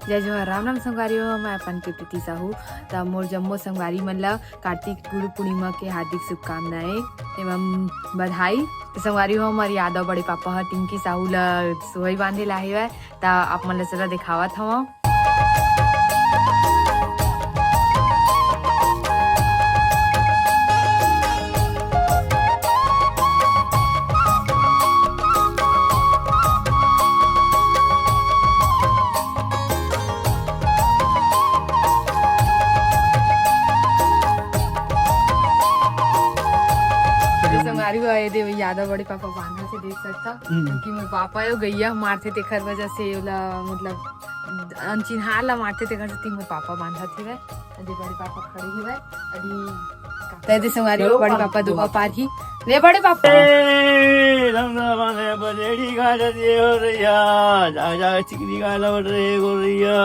जय जोहर राम राम संगवारी हो। मैं अपन के प्रीति साहू त मोर जम्मो संगवारी मन ला कार्तिक गुरु पूर्णिमा के हार्दिक शुभकामनाएं एवं बधाई। तो संगवारी हो हमार यादव बड़े पापा ह टिंकी साहू ला सोहई बांधे ला हेवय त आप मन ला सदा दिखावत हव। संगवारी हो ये देव यादव बड़े पापा बांधा से देख सकता क्योंकि मोर पापा यो गैया मारथे तेखर वजह से ओला मतलब अनचिन्हार ला मारथे तेखर से मोर पापा बांधा थी अदे बड़े पापा खड़े हेवय अभी तय दे संगवारी हो बड़े पापा दुआ पार ही रे बड़े पापा रंगा माने बजेड़ी गाजा दे हो रैया जा जा चिकनी गाला रे गोरिया